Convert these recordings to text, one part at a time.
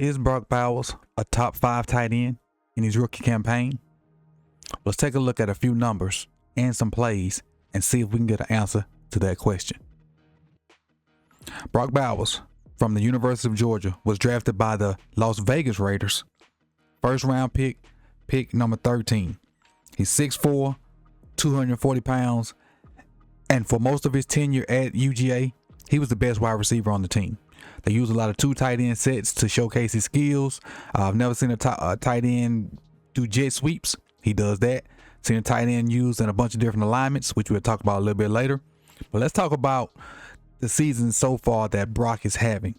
Is Brock Bowers a top 5 tight end in his rookie campaign? Let's take a look at a few numbers and some plays and see if we can get an answer to that question. Brock Bowers from the University of Georgia was drafted by the Las Vegas Raiders. First round pick number 13. He's 6'4", 240 pounds, and for most of his tenure at UGA, he was the best wide receiver on the team. They use a lot of 2 tight end sets to showcase his skills. I've never seen a tight end do jet sweeps. He does that. Seen a tight end used in a bunch of different alignments, which we'll talk about a little bit later. But let's talk about the season so far that Brock is having.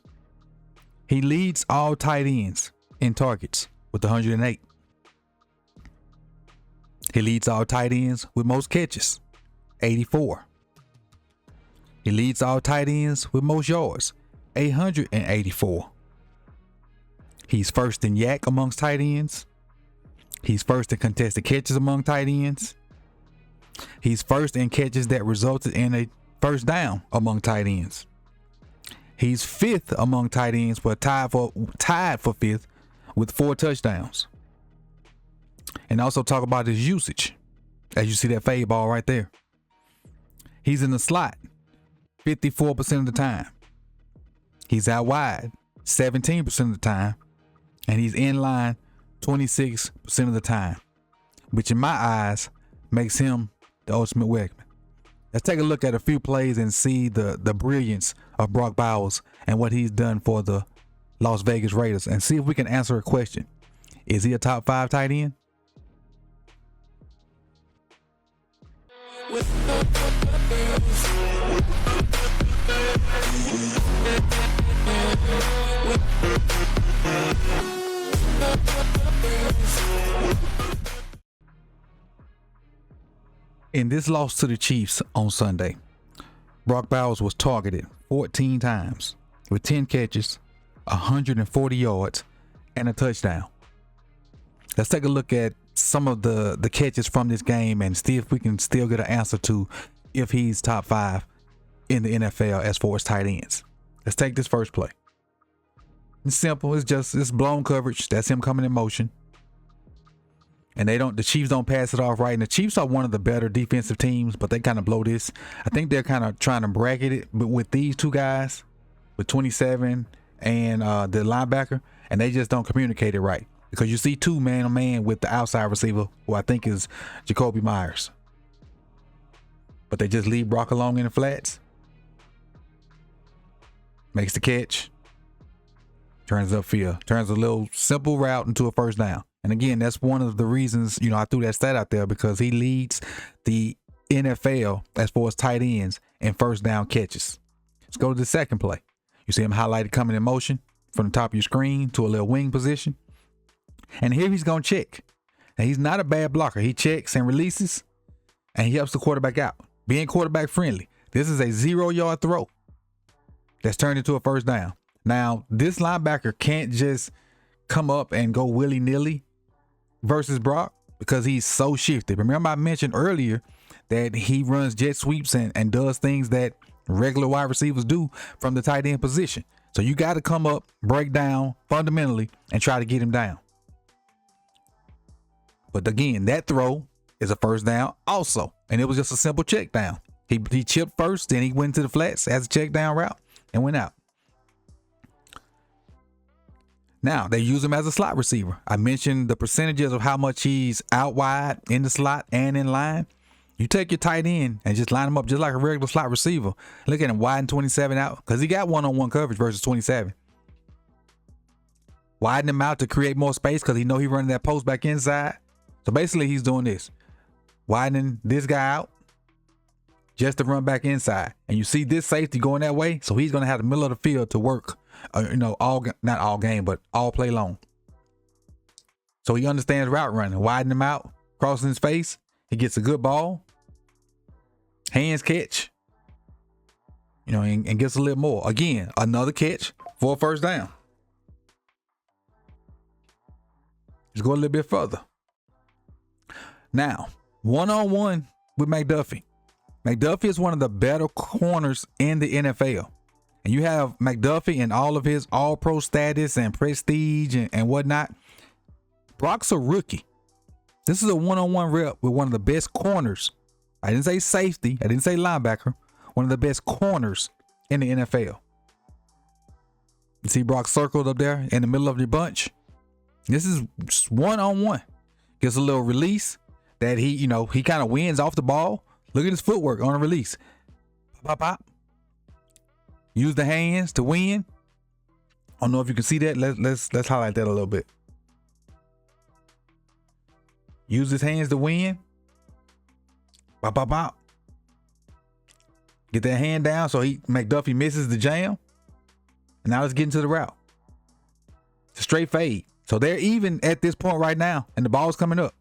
He leads all tight ends in targets with 108. He leads all tight ends with most catches, 84. He leads all tight ends with most yards, 884. He's first in yak amongst tight ends. He's first in contested catches among tight ends. He's first in catches that resulted in a first down among tight ends. He's 5th among tight ends, but tied for 5th with 4 touchdowns. And also talk about his usage, as you see that fade ball right there. He's in the slot 54% of the time. He's out wide 17% of the time, and he's in line 26% of the time, which in my eyes makes him the ultimate weapon. Let's take a look at a few plays and see the brilliance of Brock Bowers and what he's done for the Las Vegas Raiders, and see if we can answer a question. Is he a top 5 tight end? In this loss to the Chiefs on Sunday, Brock Bowers was targeted 14 times with 10 catches, 140 yards, and a touchdown. Let's take a look at some of the catches from this game and see if we can still get an answer to if he's top 5 in the NFL as far as tight ends. Let's take this first play. It's simple. It's blown coverage. That's him coming in motion. And the Chiefs don't pass it off right. And the Chiefs are one of the better defensive teams, but they kind of blow this. I think they're kind of trying to bracket it, but with these 2 guys, with 27 and the linebacker, and they just don't communicate it right. Because you see 2 man-on-man with the outside receiver, who I think is Jacoby Myers. But they just leave Brock alone in the flats. Makes the catch. Turns upfield. Turns a little simple route into a first down. And again, that's one of the reasons, I threw that stat out there, because he leads the NFL as far as tight ends in first down catches. Let's go to the second play. You see him highlighted coming in motion from the top of your screen to a little wing position. And here he's going to check. And he's not a bad blocker. He checks and releases, and he helps the quarterback out. Being quarterback friendly. This is a 0-yard throw that's turned into a first down. Now, this linebacker can't just come up and go willy-nilly versus Brock, because he's so shifted. Remember, I mentioned earlier that he runs jet sweeps and does things that regular wide receivers do from the tight end position. So you got to come up, break down fundamentally, and try to get him down. But again, that throw is a first down also. And it was just a simple check down. He chipped first, then he went to the flats as a check down route and went out. Now, they use him as a slot receiver. I mentioned the percentages of how much he's out wide in the slot and in line. You take your tight end and just line him up just like a regular slot receiver. Look at him widen 27 out, because he got one-on-one coverage versus 27. Widen him out to create more space because he know he running that post back inside. So basically he's doing this. Widening this guy out just to run back inside. And you see this safety going that way, so he's going to have the middle of the field to work. Not all game, but all play long. So he understands route running, widen him out, crossing his face. He gets a good ball, hands catch, and gets a little more. Again, another catch for a first down. Let's go a little bit further. Now, one-on-one with McDuffie. McDuffie is one of the better corners in the NFL. and you have McDuffie and all of his all-pro status and prestige and whatnot, Brock's a rookie. This is a one-on-one rep with one of the best corners. I didn't say safety. I didn't say linebacker. One of the best corners in the NFL. You see Brock circled up there in the middle of the bunch. This is one-on-one. Gets a little release that he kind of wins off the ball. Look at his footwork on a release. Pop, pop, pop. Use the hands to win. I don't know if you can see that. Let's highlight that a little bit. Use his hands to win. Bop, bop, bop. Get that hand down so McDuffie misses the jam. And now let's get into the route. It's a straight fade. So they're even at this point right now, and the ball's coming up.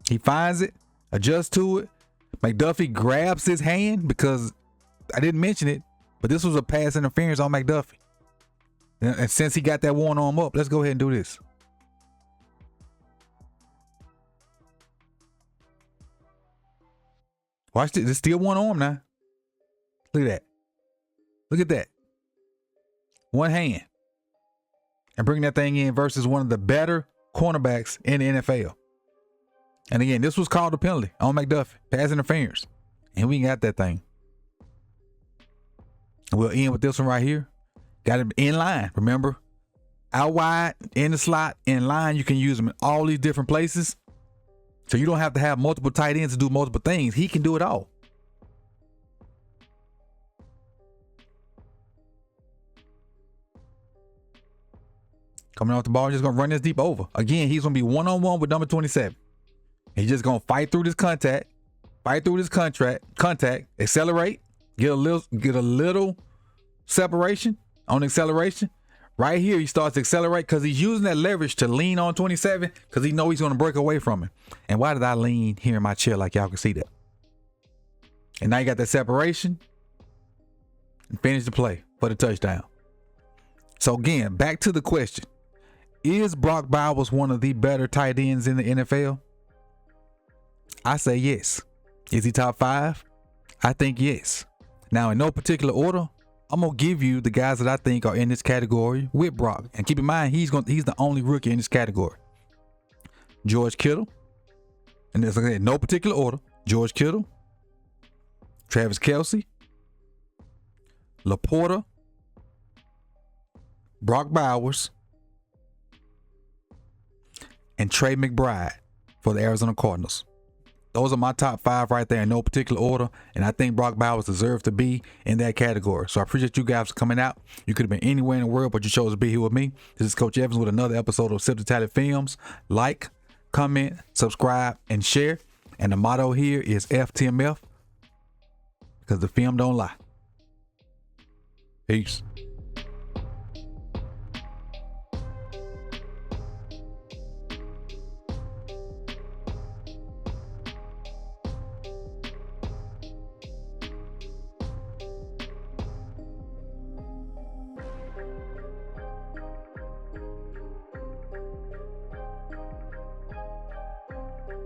He finds it, adjusts to it. McDuffie grabs his hand because I didn't mention it, but this was a pass interference on McDuffie. And since he got that one arm up, let's go ahead and do this. Watch this. There's still one arm now. Look at that. Look at that. One hand. And bring that thing in versus one of the better cornerbacks in the NFL. And again, this was called a penalty on McDuffie. Pass interference. And we got that thing. And we'll end with this one right here. Got him in line. Remember? Out wide, in the slot, in line. You can use them in all these different places. So you don't have to have multiple tight ends to do multiple things. He can do it all. Coming off the ball, just going to run this deep over. Again, he's going to be one-on-one with number 27. He's just going to fight through this contact, contact, accelerate, get a little separation on acceleration. Right here, he starts to accelerate because he's using that leverage to lean on 27 because he knows he's going to break away from him. And why did I lean here in my chair like y'all can see that? And now you got that separation and finish the play for the touchdown. So again, back to the question. Is Brock Bowers one of the better tight ends in the NFL? I say yes. Is he top 5? I think yes. Now, in no particular order, I'm going to give you the guys that I think are in this category with Brock. And keep in mind, he's the only rookie in this category. George Kittle. And there's no particular order. George Kittle. Travis Kelce. Laporta. Brock Bowers. And Trey McBride for the Arizona Cardinals. Those are my top 5 right there in no particular order. And I think Brock Bowers deserves to be in that category. So I appreciate you guys coming out. You could have been anywhere in the world, but you chose to be here with me. This is Coach Evans with another episode of Sip the Talent Films. Like, comment, subscribe, and share. And the motto here is FTMF because the film don't lie. Peace.